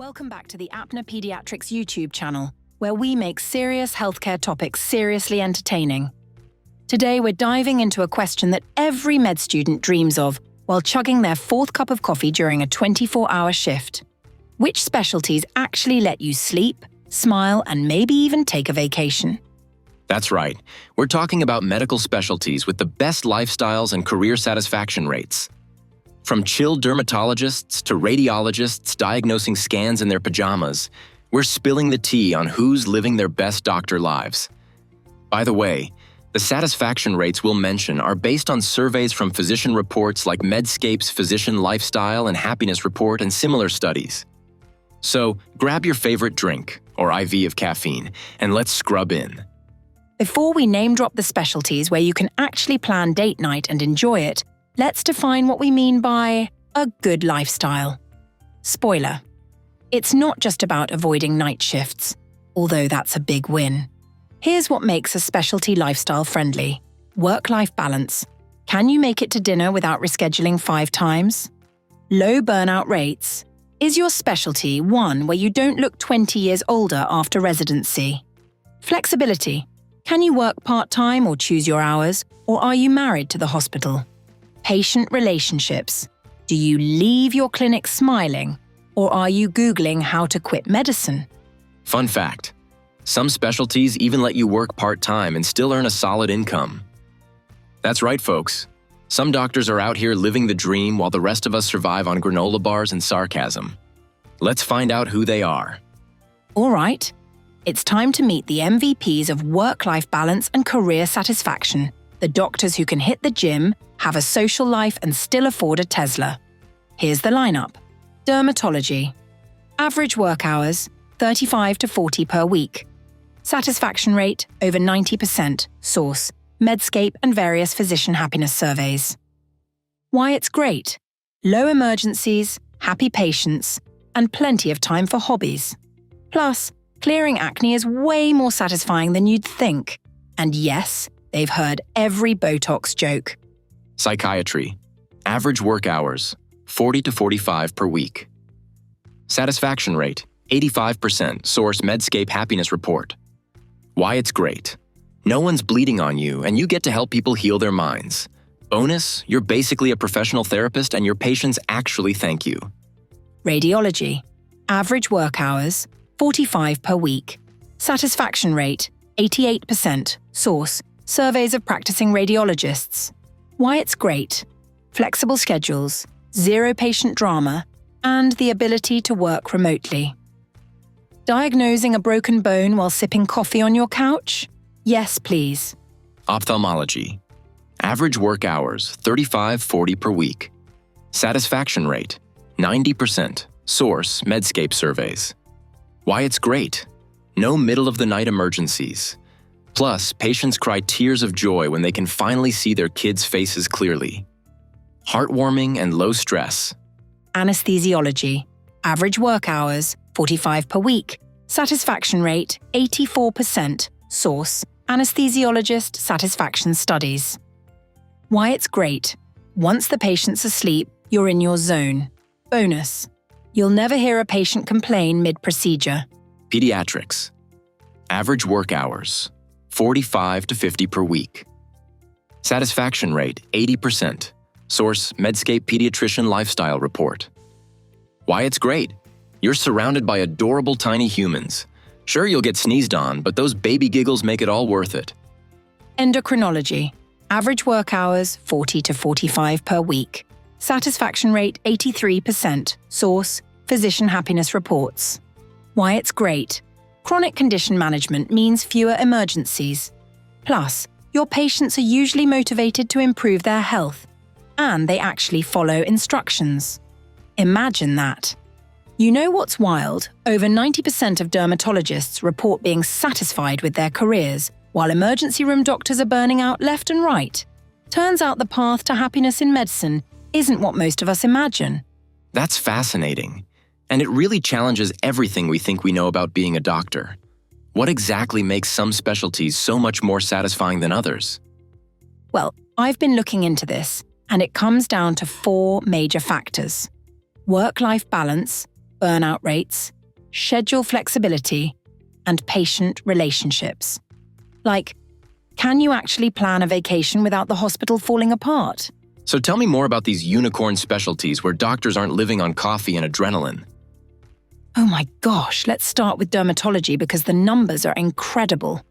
Welcome back to the APPNA Pediatrics YouTube channel, where we make serious healthcare topics seriously entertaining. Today we're diving into a question that every med student dreams of while chugging their fourth cup of coffee during a 24-hour shift. Which specialties actually let you sleep, smile, and maybe even take a vacation? That's right. We're talking about medical specialties with the best lifestyles and career satisfaction rates. From chill dermatologists to radiologists diagnosing scans in their pajamas, we're spilling the tea on who's living their best doctor lives. By the way, the satisfaction rates we'll mention are based on surveys from physician reports like Medscape's Physician Lifestyle and Happiness Report and similar studies. So, grab your favorite drink, or IV of caffeine, and let's scrub in. Before we name-drop the specialties where you can actually plan date night and enjoy it, let's define what we mean by a good lifestyle. Spoiler: it's not just about avoiding night shifts, although that's a big win. Here's what makes a specialty lifestyle friendly. Work-life balance. Can you make it to dinner without rescheduling 5 times? Low burnout rates. Is your specialty one where you don't look 20 years older after residency? Flexibility. Can you work part-time or choose your hours, or are you married to the hospital? Patient relationships. Do you leave your clinic smiling, or are you Googling how to quit medicine? Fun fact: some specialties even let you work part-time and still earn a solid income. That's right, folks. Some doctors are out here living the dream while the rest of us survive on granola bars and sarcasm. Let's find out who they are. All right. It's time to meet the MVPs of work-life balance and career satisfaction, the doctors who can hit the gym, have a social life, and still afford a Tesla. Here's the lineup. Dermatology. Average work hours, 35 to 40 per week. Satisfaction rate, over 90%. Source: Medscape and various physician happiness surveys. Why it's great: low emergencies, happy patients, and plenty of time for hobbies. Plus, clearing acne is way more satisfying than you'd think. And yes, they've heard every Botox joke. Psychiatry. Average work hours, 40 to 45 per week. Satisfaction rate, 85%. Source: Medscape Happiness Report. Why it's great: no one's bleeding on you, and you get to help people heal their minds. Bonus: you're basically a professional therapist, and your patients actually thank you. Radiology. Average work hours, 45 per week. Satisfaction rate, 88%. Source: surveys of practicing radiologists. Why it's great: flexible schedules, 0 patient drama, and the ability to work remotely. Diagnosing a broken bone while sipping coffee on your couch? Yes, please. Ophthalmology. Average work hours, 35-40 per week. Satisfaction rate, 90%. Source: Medscape surveys. Why it's great: no middle-of-the-night emergencies. Plus, patients cry tears of joy when they can finally see their kids' faces clearly. Heartwarming and low stress. Anesthesiology. Average work hours, 45 per week. Satisfaction rate, 84%. Source: Anesthesiologist satisfaction studies. Why it's great: once the patient's asleep, you're in your zone. Bonus: you'll never hear a patient complain mid-procedure. Pediatrics. Average work hours, 45 to 50 per week. Satisfaction rate, 80%. Source: Medscape Pediatrician Lifestyle Report. Why it's great: you're surrounded by adorable tiny humans. Sure, you'll get sneezed on, but those baby giggles make it all worth it. Endocrinology. Average work hours, 40 to 45 per week. Satisfaction rate, 83%. Source: Physician Happiness Reports. Why it's great: chronic condition management means fewer emergencies. Plus, your patients are usually motivated to improve their health, and they actually follow instructions. Imagine that. You know what's wild? Over 90% of dermatologists report being satisfied with their careers, while emergency room doctors are burning out left and right. Turns out the path to happiness in medicine isn't what most of us imagine. That's fascinating. And it really challenges everything we think we know about being a doctor. What exactly makes some specialties so much more satisfying than others? Well, I've been looking into this, and it comes down to 4 major factors: work-life balance, burnout rates, schedule flexibility, and patient relationships. Like, can you actually plan a vacation without the hospital falling apart? So tell me more about these unicorn specialties where doctors aren't living on coffee and adrenaline. Oh my gosh, let's start with dermatology because the numbers are incredible.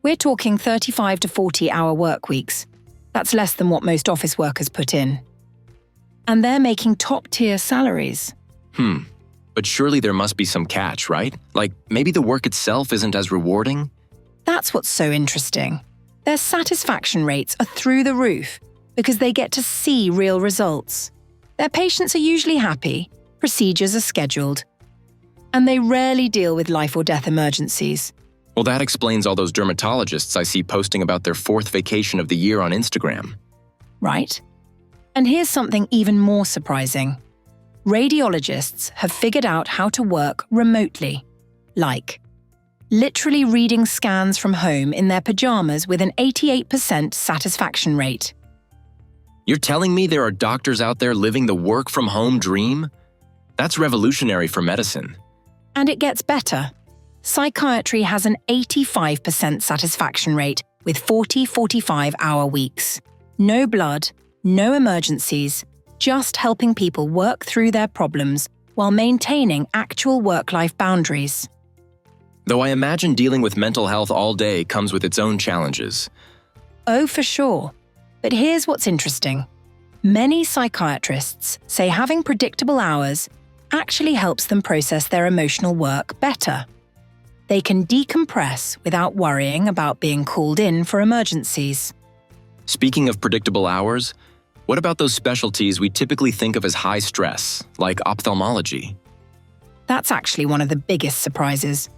We're talking 35 to 40-hour work weeks. That's less than what most office workers put in. And they're making top-tier salaries. But surely there must be some catch, right? Like, maybe the work itself isn't as rewarding? That's what's so interesting. Their satisfaction rates are through the roof because they get to see real results. Their patients are usually happy, procedures are scheduled, and they rarely deal with life or death emergencies. Well, that explains all those dermatologists I see posting about their 4th vacation of the year on Instagram. Right? And here's something even more surprising. Radiologists have figured out how to work remotely, like literally reading scans from home in their pajamas with an 88% satisfaction rate. You're telling me there are doctors out there living the work-from-home dream? That's revolutionary for medicine. And it gets better. Psychiatry has an 85% satisfaction rate with 40-45-hour weeks. No blood, no emergencies, just helping people work through their problems while maintaining actual work-life boundaries. Though I imagine dealing with mental health all day comes with its own challenges. Oh, for sure. But here's what's interesting. Many psychiatrists say having predictable hours actually helps them process their emotional work better. They can decompress without worrying about being called in for emergencies. Speaking of predictable hours, what about those specialties we typically think of as high stress, like ophthalmology? That's actually one of the biggest surprises.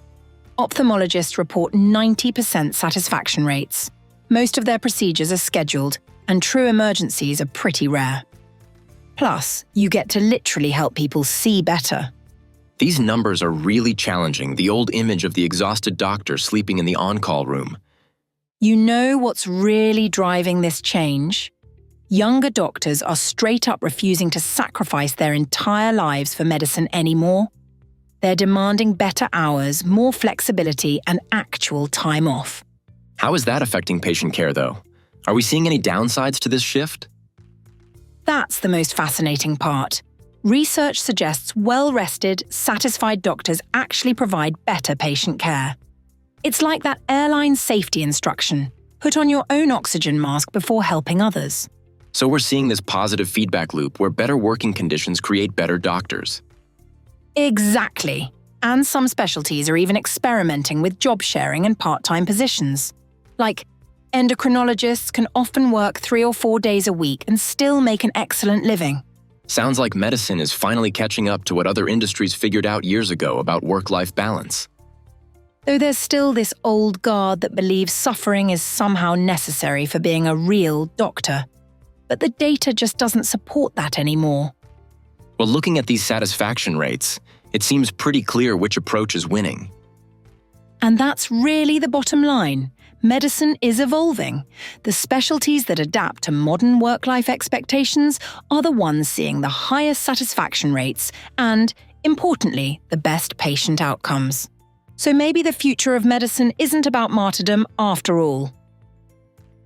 Ophthalmologists report 90% satisfaction rates. Most of their procedures are scheduled, and true emergencies are pretty rare. Plus, you get to literally help people see better. These numbers are really challenging the old image of the exhausted doctor sleeping in the on-call room. You know what's really driving this change? Younger doctors are straight up refusing to sacrifice their entire lives for medicine anymore. They're demanding better hours, more flexibility, and actual time off. How is that affecting patient care, though? Are we seeing any downsides to this shift? That's the most fascinating part. Research suggests well-rested, satisfied doctors actually provide better patient care. It's like that airline safety instruction: put on your own oxygen mask before helping others. So we're seeing this positive feedback loop where better working conditions create better doctors. Exactly. And some specialties are even experimenting with job sharing and part-time positions. Like, endocrinologists can often work 3 or 4 days a week and still make an excellent living. Sounds like medicine is finally catching up to what other industries figured out years ago about work-life balance. Though there's still this old guard that believes suffering is somehow necessary for being a real doctor. But the data just doesn't support that anymore. Well, looking at these satisfaction rates, it seems pretty clear which approach is winning. And that's really the bottom line. Medicine is evolving. The specialties that adapt to modern work-life expectations are the ones seeing the highest satisfaction rates and, importantly, the best patient outcomes. So maybe the future of medicine isn't about martyrdom after all.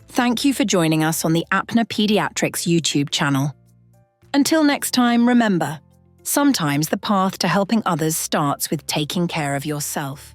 Thank you for joining us on the APPNA Pediatrics YouTube channel. Until next time, remember, sometimes the path to helping others starts with taking care of yourself.